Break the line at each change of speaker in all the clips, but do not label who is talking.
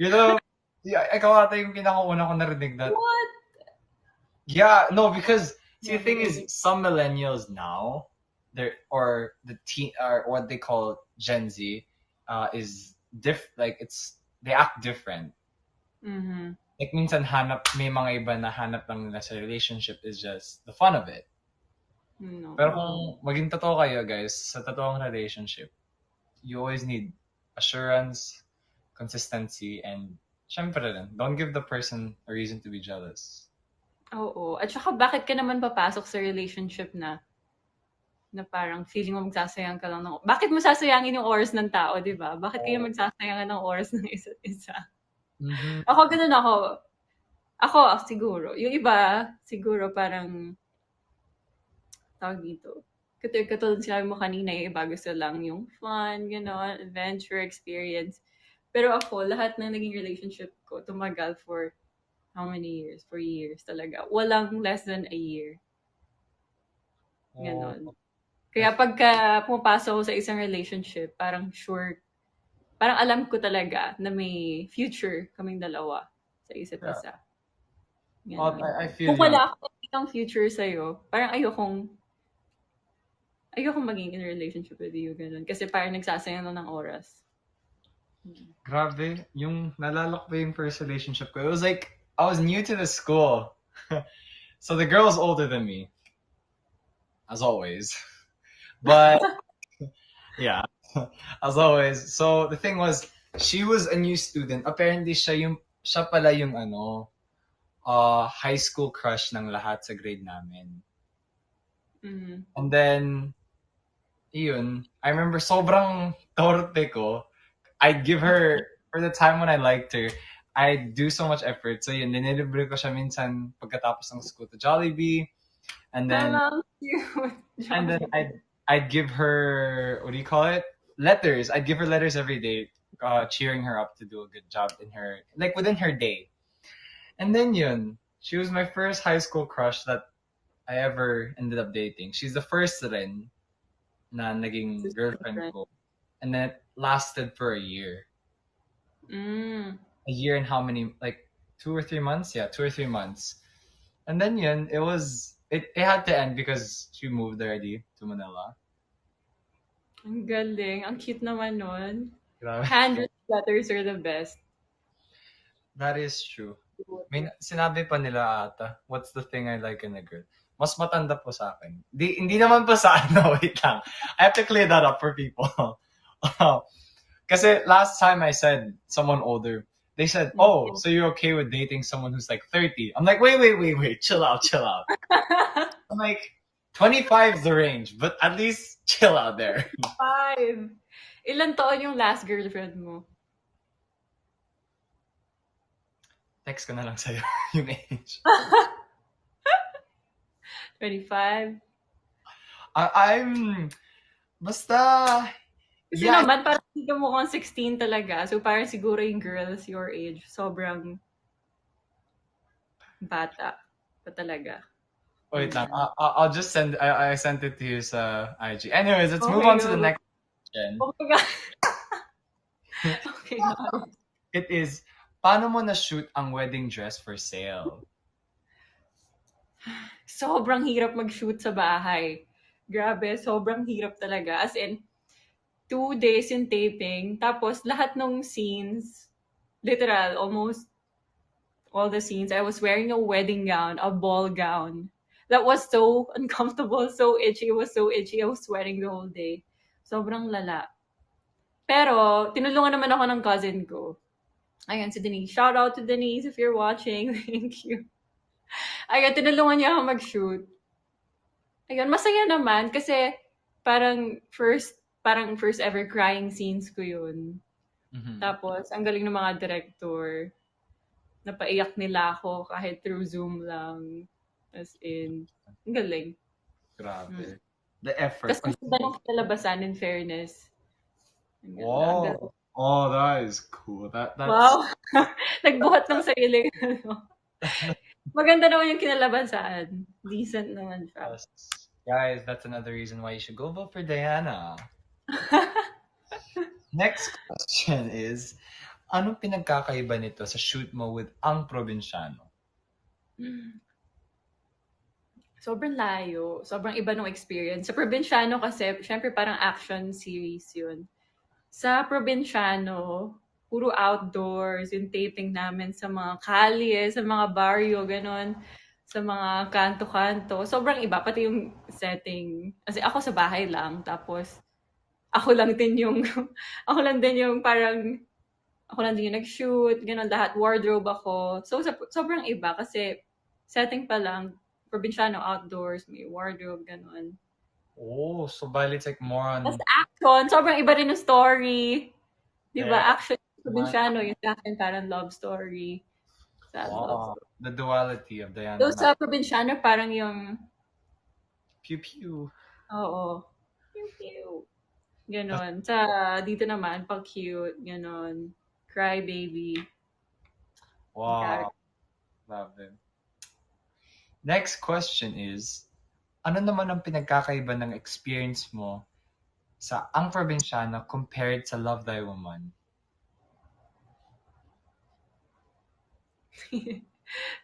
You know, yeah, ikaw ata yung pinakauna ko narinig that.
What?
Yeah, no, because see the thing is, some millennials now, or the teen or what they call Gen Z, is like they act different.
Mm-hmm.
Like minsan may mga iba na hanap lang nila sa relationship is just the fun of it.
No.
Pero kung maging totoo kayo guys, sa totoong relationship, you always need assurance, consistency, and syempre rin, don't give the person a reason to be jealous.
Oo. At saka bakit ka naman papasok sa relationship na parang feeling mo magsasayang ka lang ng... Bakit mo sasayangin yung oras ng tao, di ba? Bakit kayo magsasayangan ng oras ng isa't isa?
Mm-hmm.
Ako, ganun ako. Ako, siguro. Yung iba, siguro parang, tawag dito, katulad sinabi mo kanina, yung iba gusto lang yung fun, gano'n, adventure, experience. Pero ako, lahat ng naging relationship ko, tumagal for how many years? 4 years talaga. Walang less than a year. Ganon. Kaya pagka pumapasok ko sa isang relationship, parang sure, parang alam ko talaga na may future kaming dalawa sa isa't isa.
I feel
Kung wala akong future sa'yo, parang ayokong maging in a relationship with you, ganun. Kasi parang nagsasayang lang ng oras.
Grabe, yung nalala ko yung first relationship ko. It was like, I was new to the school. So the girl's older than me. As always. But, yeah, as always. So the thing was, she was a new student. Apparently, siya pala yung high school crush ng lahat sa grade namin.
Mm-hmm.
And then, yun, I remember sobrang torpe ko. I'd give her, for the time when I liked her, I'd do so much effort. So yun, ninilibre ko siya minsan pagkatapos ng school to Jollibee. And then, and then I'd give her, what do you call it? Letters. I'd give her letters every day, cheering her up to do a good job in her, like within her day. And then yun, she was my first high school crush that I ever ended up dating. She's the first rin na naging girlfriend ko. And then it lasted for a year. A year and how many, like 2 or 3 months? Yeah, 2 or 3 months. And then yun, it had to end because she moved already to Manila.
Ang galing. Ang cute naman nun.
Grabe.
Handwritten letters are the best.
That is true. May sinabi pa nila ata, what's the thing I like in a girl? Mas matanda po sa akin. Hindi naman po sa ano, wait lang. I have to clear that up for people. Kasi last time I said someone older, they said, oh, so you're okay with dating someone who's like 30? I'm like, wait, chill out. I'm like, 25 is the range, but at least chill out there.
5. Ilan taon yung last girlfriend mo?
Text ko na lang sa'yo yung age.
25?
I'm... Basta...
Kasi naman, parang hindi ka mukhang 16 talaga. So parang siguro yung girls your age, sobrang bata pa talaga.
Wait lang. I'll just send... I sent it to you sa IG. Anyways, let's move on to the next question.
Oh my God. Okay.
It is, paano mo na-shoot ang wedding dress for sale?
Sobrang hirap mag-shoot sa bahay. Grabe, sobrang hirap talaga. As in, 2 days yung taping. Tapos, lahat ng scenes, literal, almost all the scenes, I was wearing a wedding gown, a ball gown. That was so uncomfortable, so itchy. It was so itchy. I was sweating the whole day. Sobrang lala. Pero, tinulungan naman ako ng cousin ko. Ayan, si Denise. Shout out to Denise if you're watching. Thank you. Ayan, tinulungan niya ako mag-shoot. Ayun, masaya naman kasi parang first ever crying scenes ko yun. Mm-hmm. Tapos, ang galing ng mga director. Napaiyak nila ako kahit through Zoom lang. As in, ang galing.
Grabe. The effort.
Tapos, ang ganda ng kinalabasan, in fairness.
Wow. Oh, that is cool. That's...
Wow. Nagbuhat ng sarili. Maganda naman yung kinalabasan. Decent naman siya.
Yes. Guys, that's another reason why you should go vote for Diana. Next question is, Anong pinagkakaiba nito sa shoot mo with Ang Probinsyano?
Sobrang layo. Sobrang iba nung experience. Sa Probinsyano kasi, syempre parang action series yun. Sa Probinsyano, puro outdoors, yung taping namin sa mga kalye, sa mga barrio, ganun, sa mga kanto-kanto. Sobrang iba, pati yung setting. Kasi ako sa bahay lang, tapos ako lang din yung, ako lang din yung parang, ako lang din yung nag-shoot, ganun, lahat, wardrobe ako. So, sobrang iba kasi setting pa lang, Probinsyano outdoors, may wardrobe, ganun.
Oh, so bali it's like more
Tapos
on
action, sobrang iba rin yung story. Di ba?
there.
Action, probinsyano, yung sa akin parang love story. Sad love
Wow,
story.
the duality of Diana
So
Mac.
sa probinsyano, parang yung,
Pew pew.
oo, pew pew. Ganon. Sa dito naman, pag cute, ganon. Cry baby.
Wow, love it. Next question is, ano naman ang pinagkakaiba ng experience mo sa Ang Probinsyano compared sa Love Thy Woman?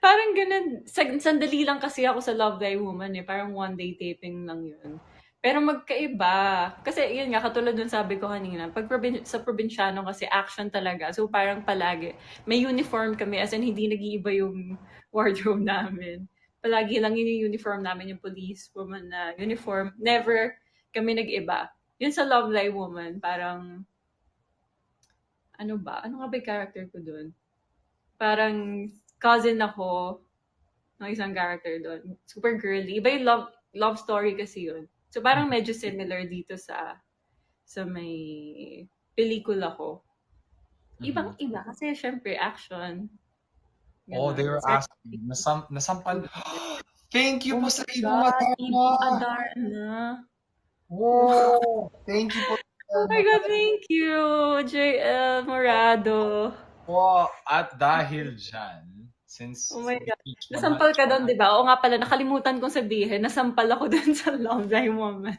Parang ganun. Sandali lang kasi ako sa Love Thy Woman eh. Parang one day taping lang yun. Pero magkaiba. Kasi yun nga, katulad dun sabi ko kanina, pag sa probinsyano kasi action talaga. So parang palagi, may uniform kami as in hindi nag-iiba yung wardrobe namin. Palagi lang yun yung uniform namin, yung police woman na uniform. Never kami nag-iba. Yun sa Love Thy Woman, parang, ano ba? Ano nga ba yung character ko dun? Parang cousin ako ng isang character doon. Super girly. Iba yung love story kasi yun. So parang medyo similar dito sa may pelikula ko. Ibang-iba kasi syempre action.
Oh, they
Ganun.
were asking, nasampal. Thank you
Oh
po
my
sa ibong
God! Ibong
Adarna!
Adarna.
Wow! Thank you po.
Oh my God, thank you, JL Morado.
Po, at dahil dyan, since
Oh my
we
God.
reached
Nasampal
100,
ka doon, di ba? Oo nga pala, nakalimutan kong sabihin, nasampal ako doon sa Love Thy Woman.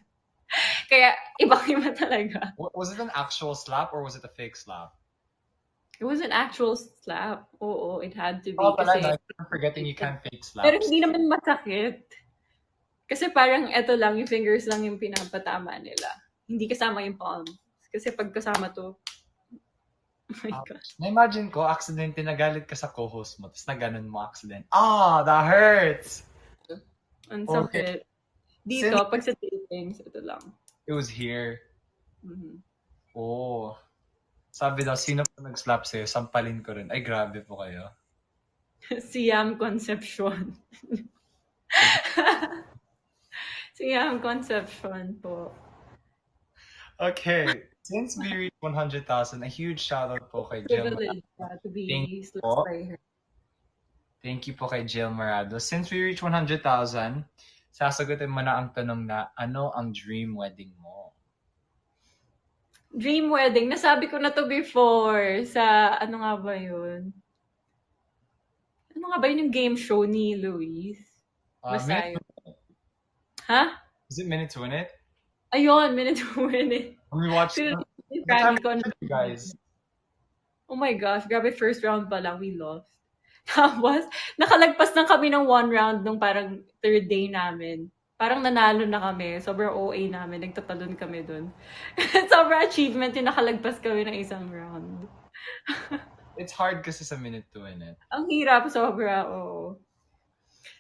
Kaya, ibang-iba talaga.
was it an actual slap or was it a fake slap?
It was an actual slap. Oo, it had to
Oh,
be.
pala,
Kasi,
no? I'm forgetting you can't fake
pero
slaps.
hindi naman masakit. Kasi parang eto lang, yung fingers lang yung pinapatama nila. Hindi kasama yung palm. Kasi pag kasama to, oh my gosh.
Na-imagine ko, accident, nagalit ka sa co-host mo, tapos na ganun mo accident. Ah, that hurts!
Ang
Okay.
sakit. Dito,
Since
pag sa tapings, ito lang.
it was here,
Mhm.
oh, sabi daw, sino po nag-slap sa'yo? Sampalin ko rin. Ay, grabe po kayo.
Si Yam Concepcion. Si Yam Concepcion po.
Okay, since we reached 100,000, a huge shout out po kay Jill Marado.
Privilege to
Thank
be
you
slapped
po.
by her.
Thank you po kay Jill Marado. Since we reached 100,000, sasagutin mo na ang tanong na, ano ang dream wedding mo?
Dream wedding. Nasabi ko na to before sa, ano nga ba yun? Ano nga ba yun yung game show ni Luis? Basta
Minute,
yun. Ha?
is it Minute to Win It?
Ayun, minute to win it.
When we watched
Sino
the
yung
time
Frankie ko?
you guys.
Oh my gosh, grabe, first round pa lang, we lost. Tapos, nakalagpas lang kami ng one round nung parang third day namin. Parang nanalo na kami. Sobrang OA namin. Nagtatalon kami dun. Sobrang achievement yung nakalagpas kami ng isang round.
It's hard kasi sa Minute to Win It.
Ang hirap, sobra, oo.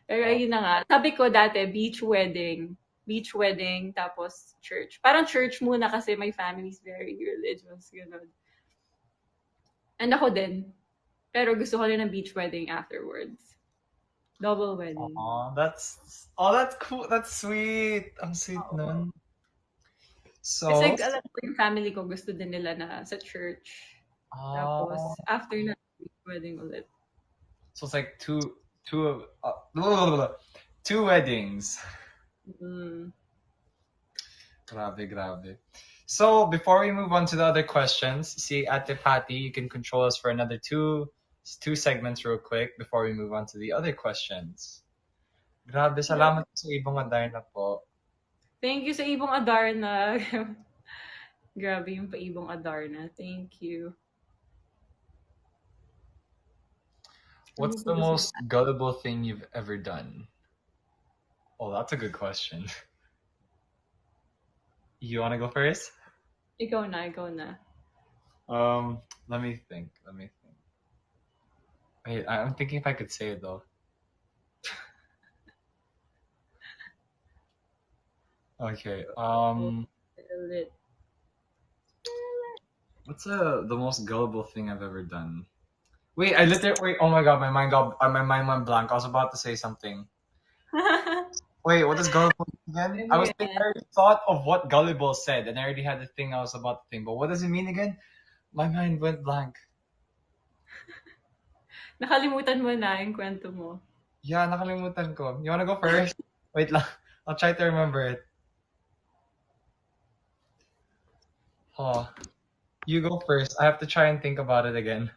Pero ayun na nga. Sabi ko dati, beach wedding. Beach wedding, tapos church. Parang church muna kasi my family's very religious. Ganun. And ako din. Pero gusto ko rin ng beach wedding afterwards. Double wedding.
That's cool. That's sweet. Ang sweet nun. So,
Kasi alam ko yung family ko gusto din nila na sa church. Tapos, after na, beach wedding ulit.
So it's like two weddings. Grabe. So before we move on to the other questions, see Ate Patty, you can control us for another two segments real quick before we move on to the other questions. Grabe, salamat sa Ibong Adarna po.
Thank you sa Ibong Adarna. Grabe yung pa Ibong Adarna. Thank you.
What's the most gullible thing you've ever done? Oh, that's a good question. You want to go first?
Ikaw na, ikaw na.
Let me think. Let me think. Wait, I'm thinking if I could say it though. Okay.
Lit.
What's the most gullible thing I've ever done? Wait, I literally wait. Oh my god, my mind went blank. I was about to say something. Wait, what is gullible again? I already thought of what gullible said, and I already had the thing I was about to think. But what does it mean again? My mind went blank.
Nakalimutan mo na yung kwento mo.
Yeah, nakalimutan ko. You wanna go first? Wait lang. I'll try to remember it. Oh, you go first. I have to try and think about it again.